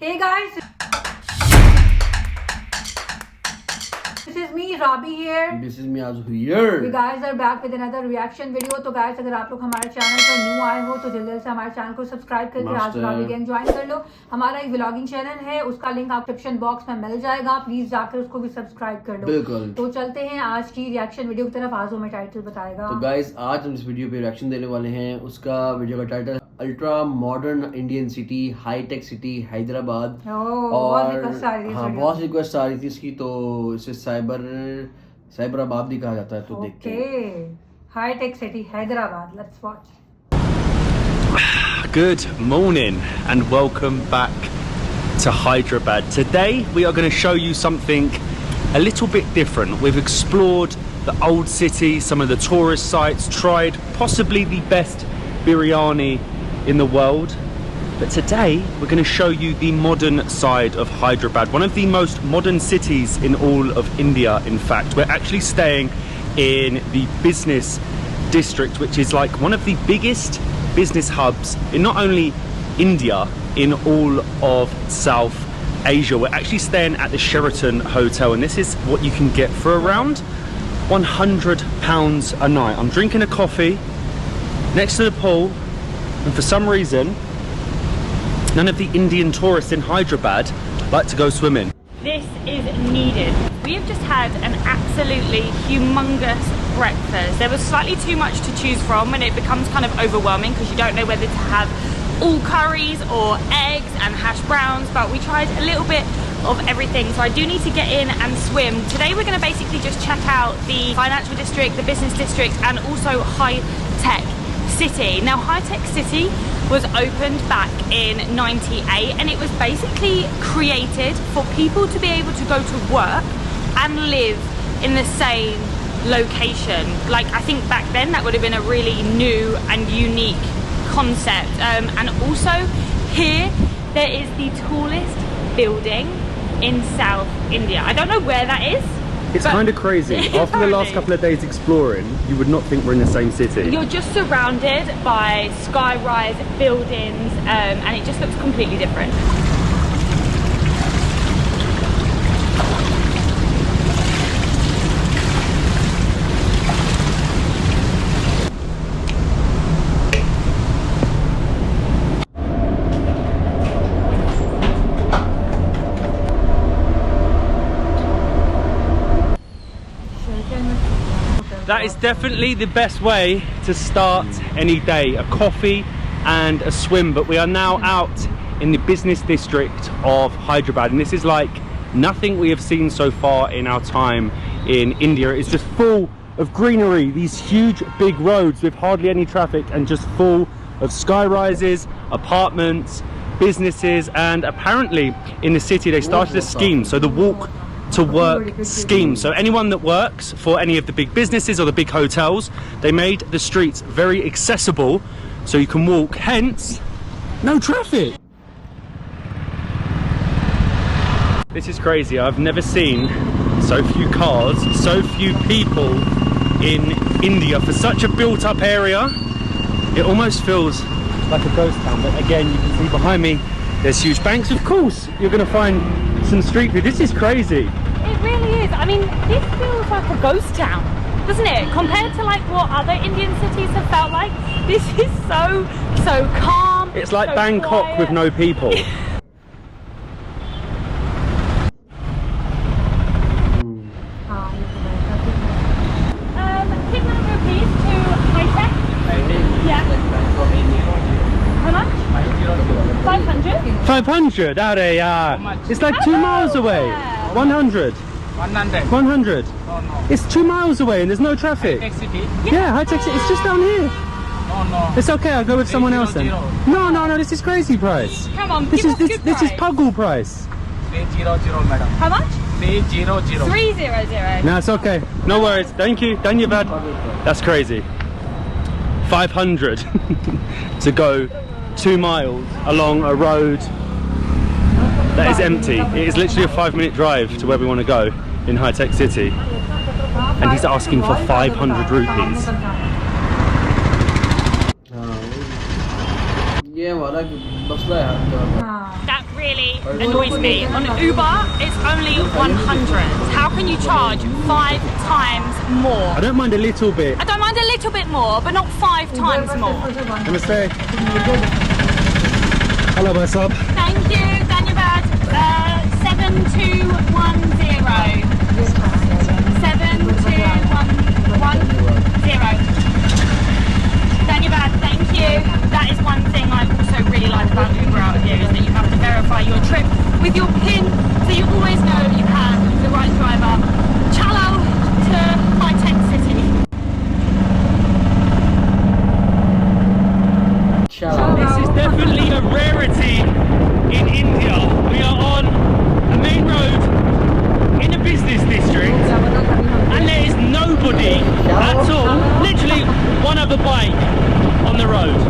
Hey guys, this is me Rabi here. This is me Azu here. We guys are back with another reaction video. तो guys अगर आप लोग हमारे channel पर new आए हो तो जल्दी से हमारे चैनल को सब्सक्राइब करके आजुराबी गैंग ज्वाइन कर लो। हमारा एक व्लॉगिंग चैनल है, उसका लिंक आप डिस्क्रिप्शन बॉक्स में मिल जाएगा, प्लीज जाकर उसको भी सब्सक्राइब कर लो। बिल्कुल। तो चलते हैं आज की रिएक्शन वीडियो की तरफ। आजू में टाइटल बताएगा। तो गाइस आज हम इस वीडियो पे रिएक्शन देने वाले हैं। उसका वीडियो का title ultra modern Indian city hitech city Hyderabad. और बहुत रिक्वेस्ट आ रही थी इसकी, तो इसे साइबराबाद भी कहा जाता है। तो देखते हैं hitech city Hyderabad. Let's watch. Good morning and welcome back to Hyderabad. Today we are going to show you something a little bit different. We've explored the old city, some of the tourist sites, tried possibly the best biryani in the world. But today we're going to show you the modern side of Hyderabad, one of the most modern cities in all of India. In fact, we're actually staying in the business district, which is like one of the biggest business hubs in not only India, in all of South Asia. We're actually staying at the Sheraton Hotel, and this is what you can get for around £100 a night. I'm drinking a coffee next to the pool, and for some reason none of the Indian tourists in Hyderabad like to go swimming. This is needed. We have just had an absolutely humongous breakfast. There was slightly too much to choose from, and it becomes kind of overwhelming because you don't know whether to have all curries or eggs and hash browns, but we tried a little bit of everything, so I do need to get in and swim. Today we're going to basically just check out the financial district, the business district, and also Hiteccity. Now Hiteccity was opened back in '98, and it was basically created for people to be able to go to work and live in the same location. Like, I think back then that would have been a really new and unique concept. And also here there is the tallest building in South India. I don't know where that is. It's kind of crazy. After the last couple of days exploring, you would not think we're in the same city. You're just surrounded by sky-rise buildings, and it just looks completely different. That is definitely the best way to start any day, a coffee and a swim. But we are now out in the business district of Hyderabad, and this is like nothing we have seen so far in our time in India. It's just full of greenery, these huge big roads with hardly any traffic, and just full of sky rises, apartments, businesses. And apparently in the city they started a scheme, so the walk to work scheme. So anyone that works for any of the big businesses or the big hotels, they made the streets very accessible so you can walk, hence no traffic. This is crazy. I've never seen so few cars, so few people in India for such a built up area. It almost feels like a ghost town, but again you can see behind me there's huge banks. Of course you're going to find some street food. This is crazy. It really is. I mean, this feels like a ghost town, doesn't it? Compared to like what other Indian cities have felt like. This is so calm. It's like so Bangkok quiet. with no people. Kitna rupees to Hitec? Yeah. How much? 500? 500? It's like 2 miles away. 100. 100. No. It's 2 miles away and there's no traffic. Hiteccity? Yeah, Hiteccity. It's just down here. No. It's okay. I'll go with someone else then. 300. No. This is crazy price. Come on, This give is us good this is price. Puggle price. 300, madam. How much? 300. 300. No, it's okay. No worries. Thank you. Dhanyavad. That's crazy. 500 to go 2 miles along a road that is empty. It is literally a 5-minute drive to where we want to go in Hiteccity, and he's asking for 500 rupees. ये वाला मसला है That really really annoys me. On Uber, it's only 100. How can you charge 5 times more? I don't mind a little bit. I don't mind a little bit more, but not 5 times more. Namaste. Hello, what's up? Thank you, Dhanyabad. 7210. 72110. Dhanyabad, thank you. That is one thing I also really like about Uber out here, is that you have to verify your trip with your PIN, so you always know you have the right driver. Chalo to Hiteccity. This is definitely a rarity in India. We are on a main road in a business district and there is nobody at all, literally one other bike on the road.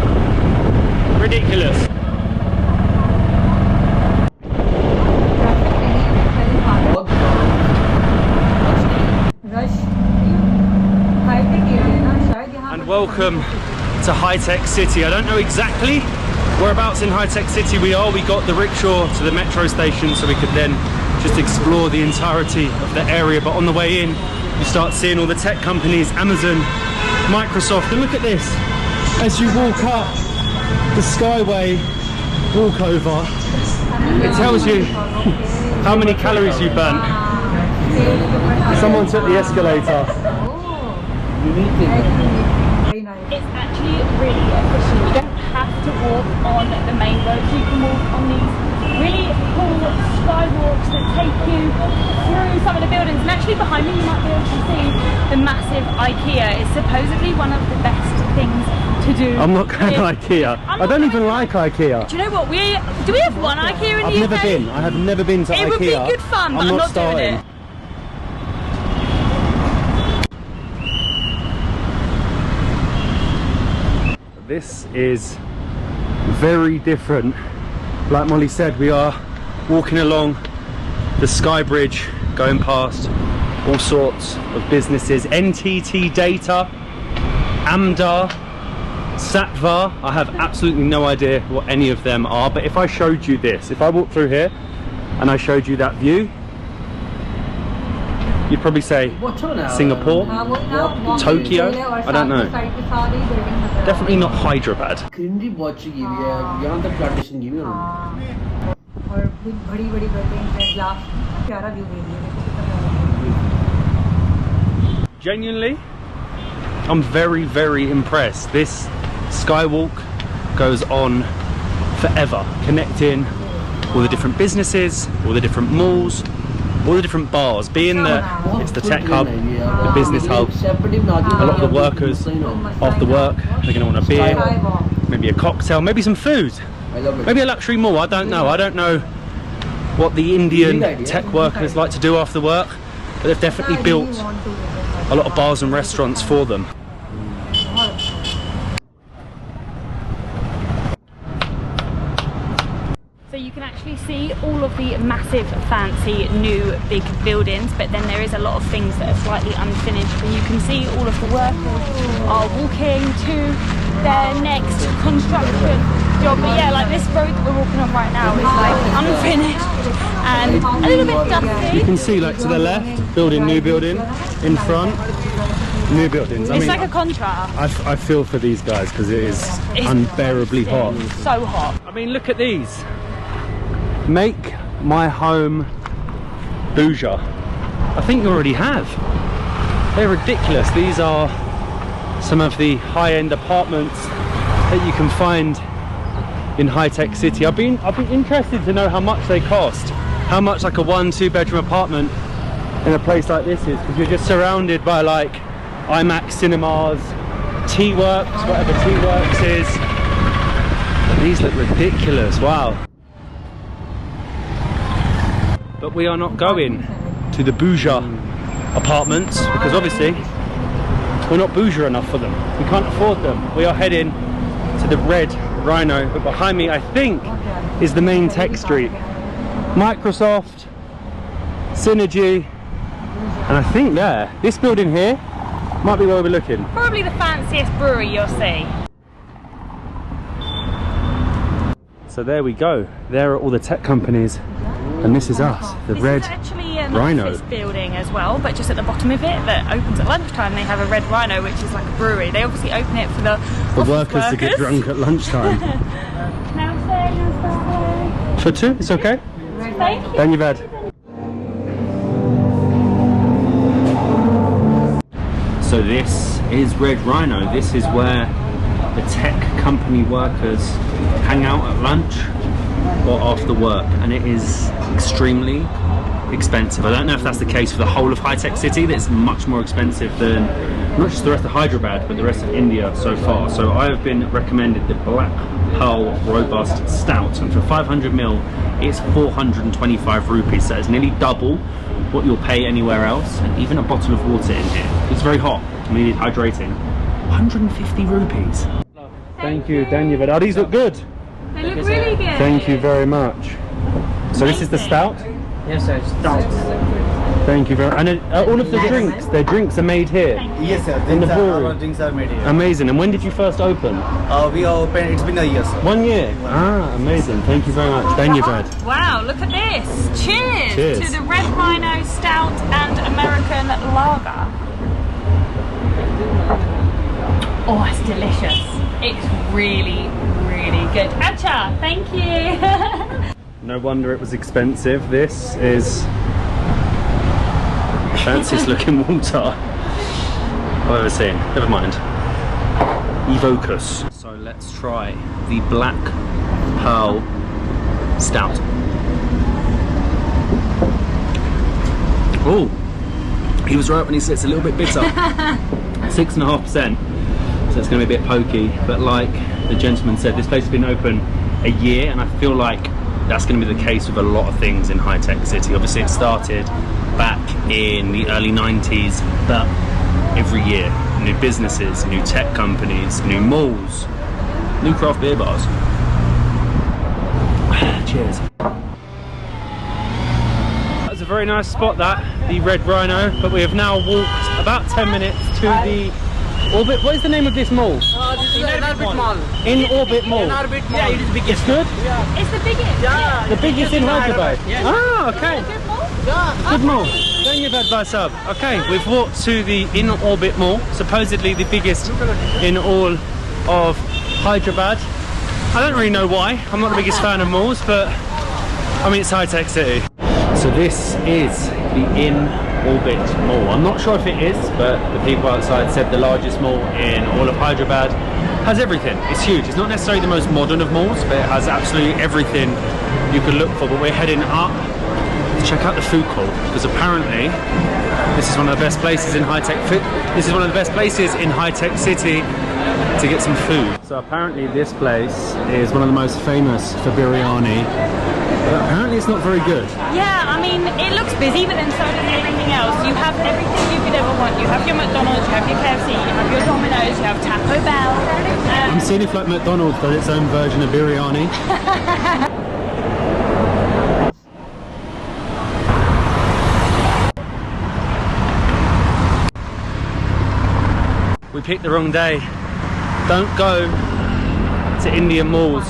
Ridiculous. And welcome to Hiteccity. I don't know exactly whereabouts in Hiteccity we are. We got the rickshaw to the metro station so we could then just explore the entirety of the area, but on the way in you start seeing all the tech companies, Amazon, Microsoft, and look at this. As you walk up the Skyway walkover, it tells you how many calories you burnt. Someone took the escalator. It's actually really efficient. You don't have to walk on the main roads. You can walk on these really cool skywalks that take you through some of the buildings. And actually behind me you might be able to see the massive IKEA. It's supposedly one of the best things to do. I'm not going to IKEA. I don't even like IKEA. Do you know what? Do we have one IKEA in the UK? I've never been. I have never been to IKEA. It would be good fun, but I'm not doing it. This is very different. Like Molly said, we are walking along the Sky Bridge, going past all sorts of businesses. NTT Data, Amdar, Satvar. I have absolutely no idea what any of them are, but if I showed you this, if I walked through here and I showed you that view, you'd probably say Singapore, Tokyo, I don't know. Definitely not Hyderabad. Genuinely, I'm very, very impressed. This skywalk goes on forever, connecting all the different businesses, all the different malls, all the different bars. Being that it's the tech hub, the business hub, a lot of the workers after work, they're going to want a beer, maybe a cocktail, maybe some food, maybe a luxury mall. I don't know. I don't know what the Indian tech workers like to do after work, but they've definitely built a lot of bars and restaurants for them. So you can actually see all of the massive, fancy, new, big buildings, but then there is a lot of things that are slightly unfinished, and you can see all of the workers are walking to their next construction job. But yeah, like this road that we're walking on right now is like unfinished and a little bit dusty. You can see like to the left, new building, in front, new buildings. It's like a contrast. I feel for these guys because it's unbearably hot. So hot. I mean, look at these. Make my home bouger. I think you already have. They're ridiculous. These are some of the high-end apartments that you can find in Hiteccity. I've been interested to know how much they cost. How much like a 1-2 bedroom apartment in a place like this is, because you're just surrounded by like IMAX cinemas, T-Works, whatever T-Works is. These look ridiculous. Wow. But we are not going to the bourgeois apartments because obviously we're not bourgeois enough for them. We can't afford them. We are heading to the Red Rhino, but behind me I think is the main tech street. Microsoft, Synergy, and I think this building here might be where we're looking. Probably the fanciest brewery you'll see. So there we go. There are all the tech companies, and this is us, the Red This is actually an Rhino. office building as well, but just at the bottom of it that opens at lunchtime. They have a Red Rhino, which is like a brewery. They obviously open it for the workers to get drunk at lunchtime. For two, it's okay. Thank you. Then you've had. So this is Red Rhino. This is where the tech company workers hang out at lunch or after work, and it is extremely expensive. I don't know if that's the case for the whole of Hiteccity. That's much more expensive than not just the rest of Hyderabad, but the rest of India so far. So I have been recommended the Black Pearl Robust Stout, and for 500ml it's 425 rupees, so it's nearly double what you'll pay anywhere else. And even a bottle of water in here, it's very hot, I mean it's hydrating, 150 rupees. Thank you, Daniel. Oh, these look good. They look really good. Thank you very much. So this is the stout? Yes, sir. Stout. Thank you very much. And all of the drinks, their drinks are made here? Yes, sir. In the brewery? Our drinks are made here. Amazing. And when did you first open? We are open, it's been a year, sir. 1 year? Ah, amazing. Thank you very much. Thank you, Brad. Wow, look at this. Cheers, Cheers to the Red Rhino Stout and American Lager. Oh, it's delicious. It's really, really good. Acha, thank you. No wonder it was expensive. This is the fanciest looking water I've ever seen. Never mind. Evocus. So let's try the Black Pearl Stout. Oh, he was right when he said it's a little bit bitter. 6.5%. So it's going to be a bit pokey, but like the gentleman said, this place has been open a year, and I feel like that's going to be the case with a lot of things in Hiteccity. Obviously it started back in the early 90s, but every year new businesses, new tech companies, new malls, new craft beer bars. Cheers. That was a very nice spot, that, the Red Rhino, but we have now walked about 10 minutes to the Orbit. What is the name of this mall? This is in Orbit Mall. In Orbit Mall. In Orbit Mall. Yeah, it is biggest. It's good? Yeah. It's the biggest. Yeah. The biggest in Hyderabad? Yeah. Ah, okay. Good mall? Yeah. Good mall. Thank you, Bad Sub. Okay, we've walked to the In Orbit Mall, supposedly the biggest in all of Hyderabad. I don't really know why. I'm not the biggest fan of malls, but I mean it's Hiteccity. So this is the In Orbit Mall. I'm not sure if it is, but the people outside said the largest mall in all of Hyderabad. Has everything. It's huge. It's not necessarily the most modern of malls, but it has absolutely everything you could look for. But we're heading up to check out the food court, because apparently this is one of the best places in Hiteccity to get some food. So apparently this place is one of the most famous for biryani, but apparently it's not very good. Yeah, I mean, it looks busy, but then so does everything else. You have everything you could ever want. You have your McDonald's, you have your KFC, you have your Domino's, you have Taco Bell. I'm seeing if like McDonald's does its own version of biryani. We picked the wrong day. Don't go to Indian malls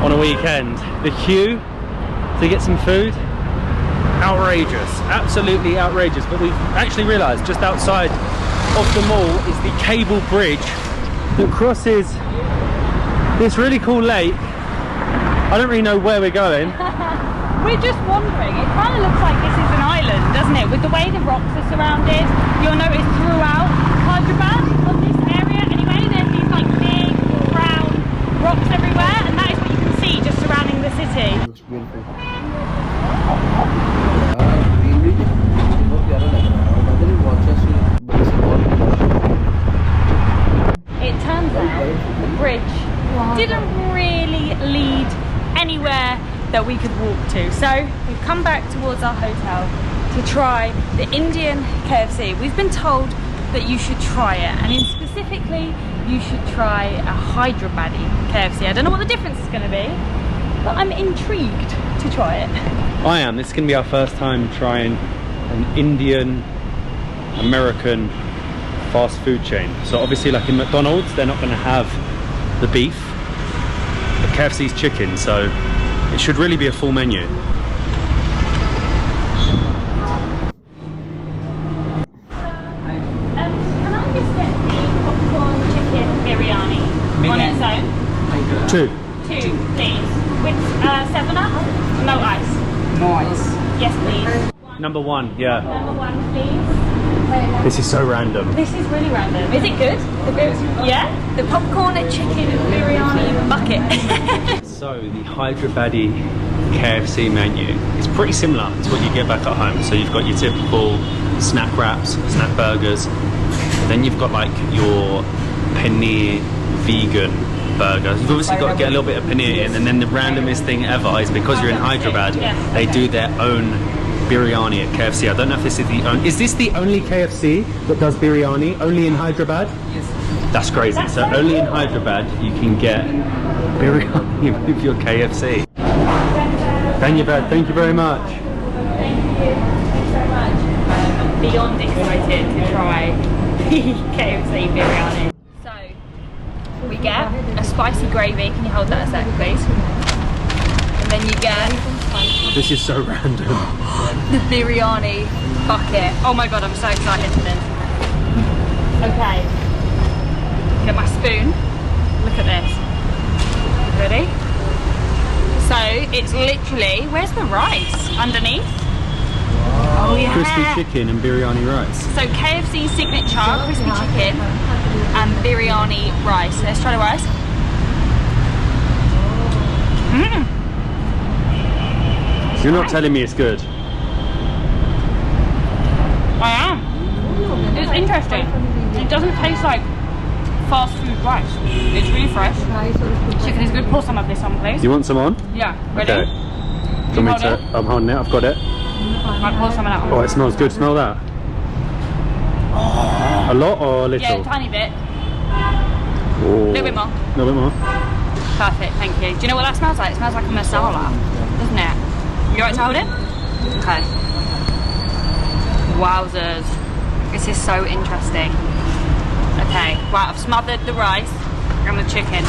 on a weekend. The queue to get some food, outrageous, absolutely outrageous. But we've actually realised just outside of the mall is the cable bridge that crosses this really cool lake. I don't really know where we're going. We're just wandering. It kind of looks like this is an island, doesn't it? With the way the rocks are surrounded. You'll notice throughout Hyderabad, on this area anyway, there's these like big brown rocks everywhere, and that is what you can see just surrounding the city. Looks beautiful. greenery बहुत प्यारा लग रहा है और weather is बहुत अच्छा. It turns out the bridge didn't really lead anywhere that we could walk to, so we've come back towards our hotel to try the Indian KFC. We've been told that you should try it, and specifically you should try a Hyderabadi KFC. I don't know what the difference is going to be, but I'm intrigued to try it. I am. This is going to be our first time trying an Indian American fast food chain. So obviously like in McDonald's they're not going to have the beef, the KFC's chicken, so it should really be a full menu. Can I just get the popcorn chicken biryani on its own? 2. 2, please. With 7-Up? No ice. No ice. Yes, please. Number 1, yeah. Number 1, please. This is so random. This is really random. Is it good? Yeah? The popcorn chicken biryani bucket. So the Hyderabadi KFC menu is pretty similar to what you get back at home. So you've got your typical snack wraps, snack burgers. Then you've got like your paneer vegan burger. You've obviously got to get a little bit of paneer in, and then the randomest thing ever is because you're in Hyderabad, they do their own biryani at KFC. I don't know if this is the only... Is this the only KFC that does biryani? Only in Hyderabad? Yes. That's crazy. So only in Hyderabad you can get biryani with your KFC. Thank you very much. Thank you. Thanks so much. I'm beyond excited to try KFC biryani. So, we get a spicy gravy. Can you hold that a sec, please? And then you get... This is so random. the biryani bucket. Oh my god, I'm so excited for this. Okay. Get my spoon. Look at this. Ready? So it's literally, where's the rice? Underneath? Oh yeah. Crispy chicken and biryani rice. So KFC signature, crispy chicken and biryani rice. Let's try the rice. You're not telling me it's good. I am. It's interesting. It doesn't taste like fast food rice. It's really fresh. Chicken is good. Pour some of this on, please. You want some on? Yeah. Ready? Okay. Do you want me to? I'm holding it. I've got it. I'll pour some of that on. Oh, it smells good. Smell that. A lot or a little? Yeah, a tiny bit. Oh. A little bit more. A little bit more. Perfect, thank you. Do you know what that smells like? It smells like a masala, doesn't it? You alright to hold it? Okay. Wowzers. This is so interesting. Okay, right, I've smothered the rice and the chicken.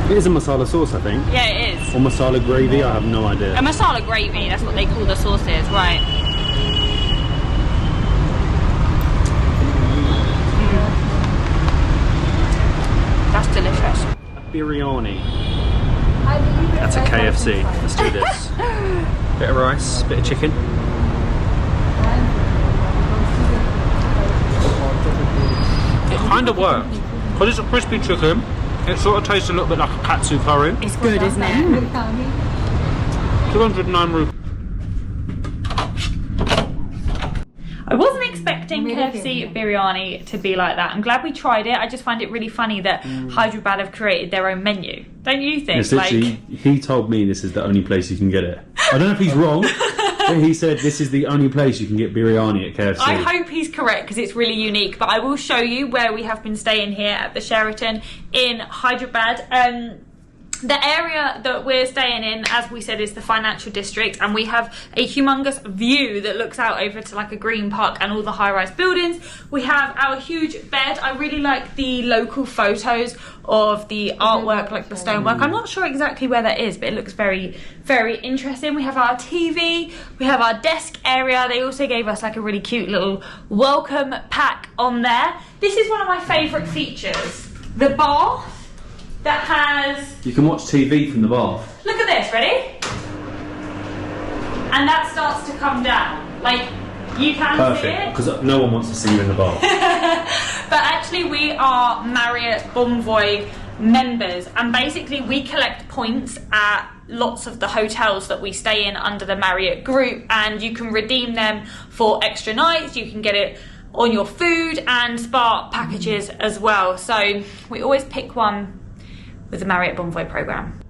It is a masala sauce, I think. Yeah, it is. Or masala gravy, I have no idea. A masala gravy, that's what they call the sauces, right. That's delicious. Biryani. That's a KFC. Let's do this. Bit of rice, bit of chicken. It kind of works. Because it's a crispy chicken, it sort of tastes a little bit like a katsu curry. It's good, isn't it? 209 rupees. I wasn't expecting KFC biryani to be like that. I'm glad we tried it. I just find it really funny that Hyderabad have created their own menu. Don't you think? It's literally, he told me this is the only place you can get it. I don't know if he's wrong, but he said this is the only place you can get biryani at KFC. I hope he's correct because it's really unique. But I will show you where we have been staying here at the Sheraton in Hyderabad. The area that we're staying in, as we said, is the financial district, and we have a humongous view that looks out over to like a green park and all the high-rise buildings. We have our huge bed. I really like the local photos of the artwork, like the stonework. I'm not sure exactly where that is, but it looks very, very interesting. We have our TV, we have our desk area. They also gave us like a really cute little welcome pack on there. This is one of my favourite features, the bar. That has... You can watch TV from the bath. Look at this, ready? And that starts to come down. Like, you can see it. Because no one wants to see you in the bath. But actually we are Marriott Bonvoy members, and basically we collect points at lots of the hotels that we stay in under the Marriott group, and you can redeem them for extra nights. You can get it on your food and spa packages as well. So we always pick one with the Marriott Bonvoy program.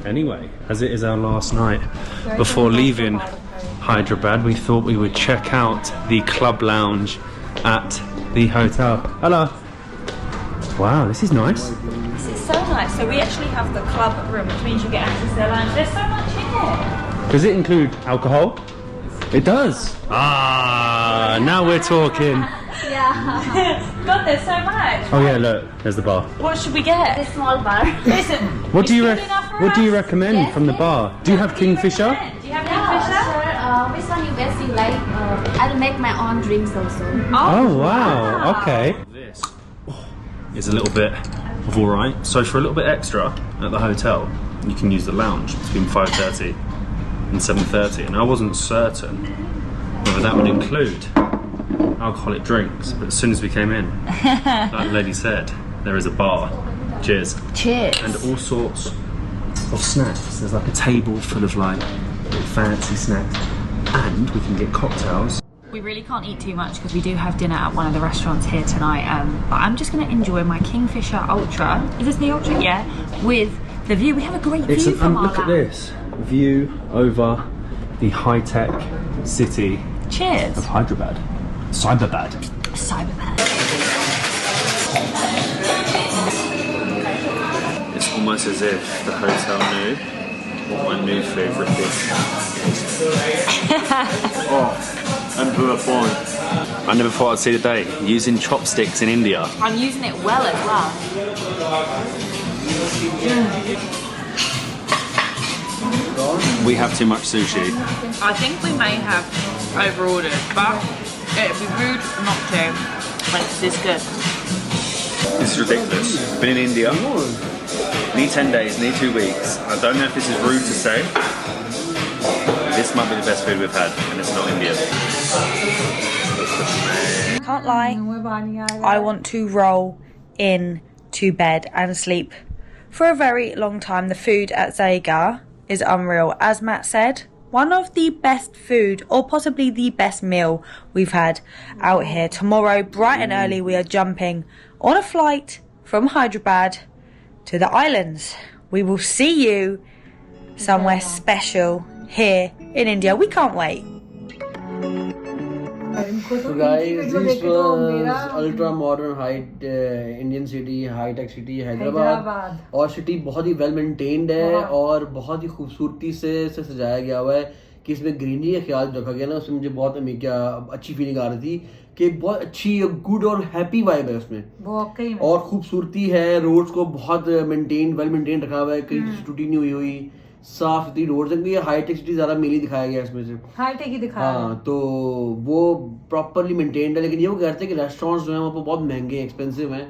Anyway, as it is our last night before leaving Hyderabad, we thought we would check out the club lounge at the hotel. Hello. Wow, this is nice. This is so nice. So we actually have the club room, which means you get access to their lounge. There's so much in here. Does it include alcohol? It does. Ah, now we're talking. Yeah. God, there's so much. Oh yeah, look, there's the bar. What should we get? A small bar. Listen. What do you is food enough for What do you us? recommend Yes, from the yes. bar? Do you have Kingfisher? Do you have Yeah, Kingfisher? sure. Which one you best you like? I'll make my own drinks also. Oh wow. Okay. This is a little bit of all right. So for a little bit extra at the hotel, you can use the lounge between 5:30 and 7:30. And I wasn't certain whether that would include alcoholic drinks, but as soon as we came in, like the lady said, there is a bar. Cheers. Cheers. And all sorts of snacks. There's like a table full of like fancy snacks, and we can get cocktails. We really can't eat too much because we do have dinner at one of the restaurants here tonight. But I'm just going to enjoy my Kingfisher Ultra. Is this the Ultra? Yeah. With the view. We have a great view from our look at this view over the Hiteccity Cheers. of Hyderabad. Cyberbad. Cyberbad. It's almost as if the hotel knew what my new favourite dish is. Oh, and who are born. I never thought I'd see the day using chopsticks in India. I'm using it well as well. We have too much sushi. I think we may have overordered, but it'd be rude not to when it's this good. This is ridiculous. Been in India. Need 10 days, need 2 weeks. I don't know if this is rude to say. This might be the best food we've had, and it's not Indian. Can't lie. I want to roll in to bed and sleep for a very long time. The food at Zayga is unreal. As Matt said, one of the best food, or possibly the best meal we've had out here. Tomorrow, bright and early, we are jumping on a flight from Hyderabad to the islands. We will see you somewhere special here in India. We can't wait. So guys, this was ultra modern Indian city, Hitec city, Hyderabad. और city बहुत ही well maintained है और बहुत ही खूबसूरती से सजाया गया हुआ है कि इसमें ग्रीनरी का ख्याल रखा गया ना. उसमें मुझे बहुत अच्छी फीलिंग आ रही थी कि बहुत अच्छी गुड और हैप्पी वाइब है उसमें. और खूबसूरती है, रोड्स को बहुत वेल मेंटेन रखा हुआ है, कहीं टूटी नहीं हुई, साफ सुथरी रोड्स हैं. हाईटेक सिटी ज्यादा मेनली दिखाया गया इसमें से, हाईटेक ही दिखाया. हाँ, तो वो प्रॉपरली मेंटेन्ड है. लेकिन ये वो कहते हैं कि रेस्टोरेंट्स जो हैं वो बहुत महंगे एक्सपेंसिव हैं.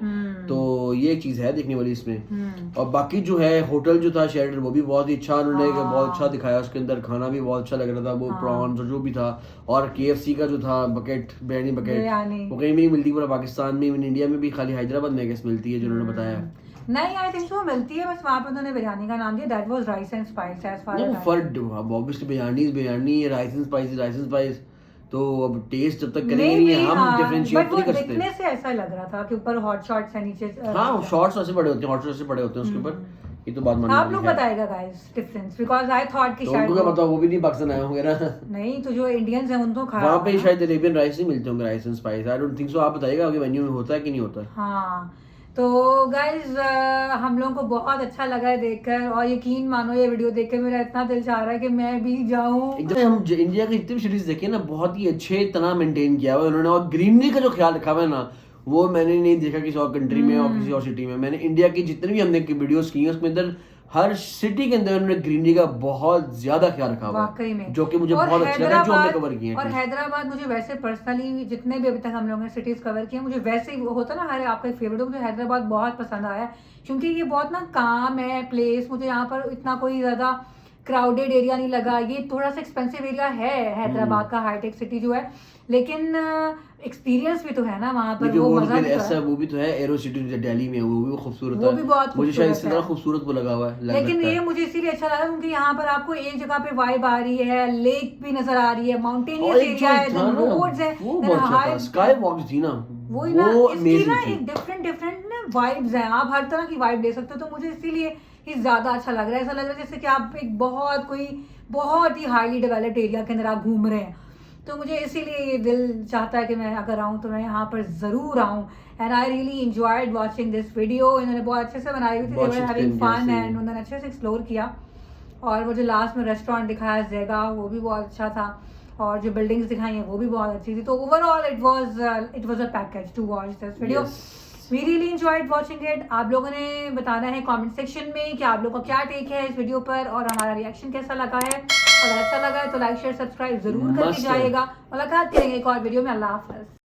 तो ये एक चीज है देखने वाली इसमें. और बाकी जो है होटल जो था शेल्टर, वो भी बहुत ही अच्छा उन्होंने बहुत अच्छा दिखाया. उसके अंदर खाना भी बहुत अच्छा लग रहा था, वो प्रॉन्स और जो भी था. और KFC का जो था बिरयानी बकेट, वो कहीं भी नहीं मिलती पूरा पाकिस्तान में. इवन इंडिया में भी खाली हैदराबाद में मिलती है जो उन्होंने बताया. नहीं, आई थिंक वो मिलती है, बस वहाँ पे उन्होंने बिरयानी का नाम दिया. That was rice and spice as far as furred. Obviously biryani, rice and spice. तो अब टेस्ट जब तक करेंगे नहीं हम डिफरेंशिएट नहीं कर सकते. देखने से ऐसा लग रहा था कि ऊपर हॉट शॉट्स है, नीचे हां शॉट्स ऐसे बड़े होते हैं, हॉट शॉट्स से बड़े होते हैं उसके ऊपर. ये तो बात माननी आप लोग बताएगा guys difference, because I thought कि शायद उनको बताओ, वो भी नहीं पाकिस्तान आए होंगे ना. नहीं, तो जो इंडियंस हैं उनको खा वहां पे शायद अरेबियन राइस ही मिलते होंगे, rice and spice. I don't think so. आप बताइएगा कि मेन्यू में होता है कि नहीं होता. हां, तो गाइज हम लोगों को बहुत अच्छा लगा है देखकर. और यकीन मानो ये वीडियो देखकर मेरा इतना दिल चाह रहा है कि मैं भी जाऊं. एकदम हम इंडिया की जितनी भी सिटीज देखे ना, बहुत ही अच्छे तरह मेंटेन किया हुआ उन्होंने. और ग्रीनरी का जो ख्याल रखा हुआ है ना, वो मैंने नहीं देखा किसी और कंट्री में और किसी और सिटी में. मैंने इंडिया की जितने भी हमने वीडियोस की उसके अंदर हर सिटी के अंदर उन्होंने ग्रीनरी का बहुत ज्यादा ख्याल रखा हुआ है, जो कि मुझे बहुत अच्छा लगा जो हमने कवर किए. और हैदराबाद मुझे वैसे पर्सनली जितने भी अभी तक हम लोगों ने सिटीज कवर किए, मुझे वैसे होता ना हर आपका फेवरेट हो, मुझे हैदराबाद बहुत पसंद आया. क्योंकि ये बहुत ना काम है प्लेस. मुझे यहाँ पर इतना कोई ज्यादा क्राउडेड एरिया नहीं लगा. ये थोड़ा सा एक्सपेंसिव एरिया है हैदराबाद का, हाईटेक सिटी जो है, लेकिन एक्सपीरियंस भी तो है ना वहाँ पर. वो मजा भी तो है. वो भी तो है. एरो सिटी दिल्ली में, वो भी खूबसूरत है, वो भी बहुत मुझे शायद इससे ज्यादा खूबसूरत वो लगा हुआ है. लेकिन ये मुझे इसीलिए अच्छा लगा क्योंकि यहाँ पर आपको एक जगह पे वाइब आ रही है, लेक भी नजर आ रही है, माउंटेनियस एरिया है, रोड्स है, स्काई वॉक्स थी ना, वो इसकी ना एक डिफरेंट ना वाइब्स हैं. आप हर तरह की वाइब ले सकते हो. तो मुझे इसीलिए ही ज्यादा अच्छा लग रहा है. ऐसा लग रहा है जैसे कि आप एक बहुत ही हाईली डेवलप्ड एरिया के अंदर आप घूम रहे हैं. तो मुझे इसीलिए ये दिल चाहता है कि मैं अगर आऊँ तो मैं यहाँ पर जरूर आऊँ. And I really enjoyed watching this video. इन्होंने बहुत अच्छे से बनाई हुई थी, दे वर हैविंग फन एंड उन्होंने अच्छे से एक्सप्लोर किया. और वो जो लास्ट में रेस्टोरेंट दिखाया जगह, वो भी बहुत अच्छा था. और जो बिल्डिंग्स दिखाई हैं वो भी बहुत अच्छी थी. तो overall it was a package to watch this video. We really enjoyed watching it. आप लोगों ने बताना है कमेंट सेक्शन में कि आप लोगों का क्या टेक है इस वीडियो पर और हमारा रिएक्शन कैसा लगा है. अगर अच्छा लगा है तो लाइक शेयर सब्सक्राइब जरूर करके जाइएगा. मुलाकात करेंगे एक और वीडियो में. अल्लाह हाफ़िज़.